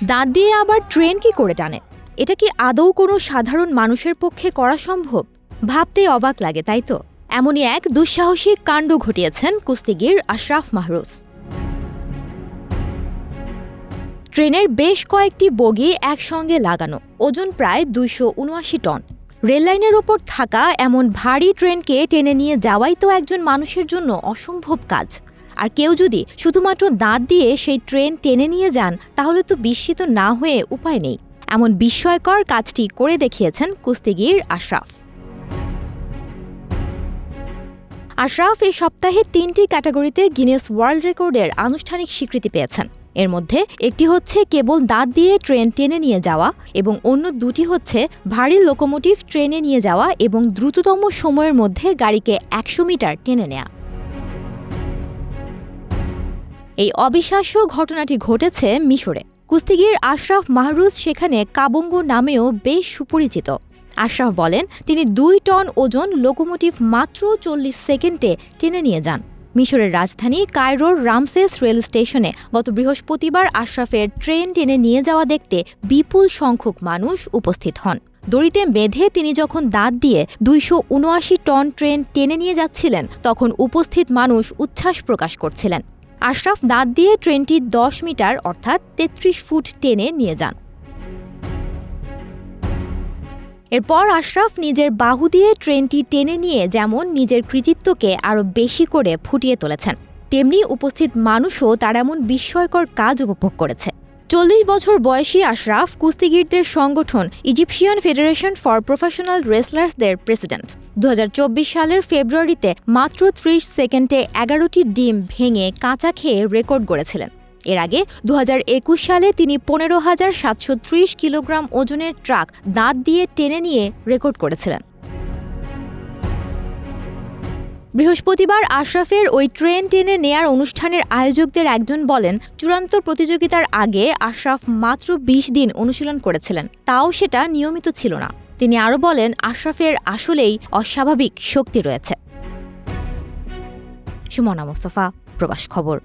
দাঁত দিয়ে আবার ট্রেন কি করে টানে? এটা কি আদৌ কোনো সাধারণ মানুষের পক্ষে করা সম্ভব? ভাবতেই অবাক লাগে, তাই তো? এমনই এক দুঃসাহসিক কাণ্ড ঘটিয়েছেন কুস্তিগির আশরাফ মাহরুজ। ট্রেনের বেশ কয়েকটি বগি একসঙ্গে লাগানো, ওজন প্রায় ২৭৯ টন। রেললাইনের ওপর থাকা এমন ভারী ট্রেনকে টেনে নিয়ে যাওয়াই তো একজন মানুষের জন্য অসম্ভব কাজ। আর কেউ যদি শুধুমাত্র দাঁত দিয়ে সেই ট্রেন টেনে নিয়ে যান, তাহলে তো বিস্মিত না হয়ে উপায় নেই। এমন বিস্ময়কর কাজটি করে দেখিয়েছেন কুস্তিগির আশরাফ। আশরাফ এই সপ্তাহে ৩টি ক্যাটাগরিতে গিনেস ওয়ার্ল্ড রেকর্ডের আনুষ্ঠানিক স্বীকৃতি পেয়েছেন। এর মধ্যে একটি হচ্ছে কেবল দাঁত দিয়ে ট্রেন টেনে নিয়ে যাওয়া, এবং অন্য দুটি হচ্ছে ভারী লোকোমোটিভ ট্রেনে নিয়ে যাওয়া এবং দ্রুততম সময়ের মধ্যে গাড়িকে ১০০ মিটার টেনে নেয়া। এই অবিশ্বাস্য ঘটনাটি ঘটেছে মিশরে। কুস্তিগির আশরাফ মাহরুজ সেখানে কাবঙ্গো নামেও বেশ সুপরিচিত। আশরাফ বলেন, তিনি ২ টন ওজন লোকোমোটিভ মাত্র ৪০ সেকেন্ডে টেনে নিয়ে যান। মিশরের রাজধানী কায়রোর রামসেস রেল স্টেশনে গত বৃহস্পতিবার আশরাফের ট্রেন টেনে নিয়ে যাওয়া দেখতে বিপুল সংখ্যক মানুষ উপস্থিত হন। দড়িতে বেঁধে তিনি যখন দাঁত দিয়ে ২৭৯ টন ট্রেন টেনে নিয়ে যাচ্ছিলেন, তখন উপস্থিত মানুষ উচ্ছ্বাস প্রকাশ করছিলেন। আশরাফ দাঁত দিয়ে ট্রেনটি ১০ মিটার অর্থাৎ ৩৩ ফুট টেনে নিয়ে যান। এরপর আশরাফ নিজের বাহু দিয়ে ট্রেনটি টেনে নিয়ে যেমন নিজের কৃতিত্বকে আরও বেশি করে ফুটিয়ে তুলেছেন, তেমনি উপস্থিত মানুষও তার এমন বিস্ময়কর কাজ উপভোগ করেছে। ৪০ বছর বয়সী আশরাফ কুস্তিগিরদের সংগঠন ইজিপশিয়ান ফেডারেশন ফর প্রফেশনাল রেসলার্সদের প্রেসিডেন্ট। ২০২৪ সালের ফেব্রুয়ারিতে মাত্র ৩০ সেকেন্ডে ১১টি ডিম ভেঙে কাঁচা খেয়ে রেকর্ড গড়েছিলেন। এর আগে ২০২১ সালে তিনি ১৫,৭৩০ কিলোগ্রাম ওজনের ট্রাক দাঁত দিয়ে টেনে নিয়ে রেকর্ড করেছিলেন। বৃহস্পতিবার আশরাফের ওই ট্রেন টেনে নেয়ার অনুষ্ঠানের আয়োজকদের একজন বলেন, চূড়ান্ত প্রতিযোগিতার আগে আশরাফ মাত্র ২০ দিন অনুশীলন করেছিলেন, তাও সেটা নিয়মিত ছিল না। তিনি আরও বলেন, আশরাফের আসলেই অস্বাভাবিক শক্তি রয়েছে। সুমনা মোস্তফা, প্রবাস খবর।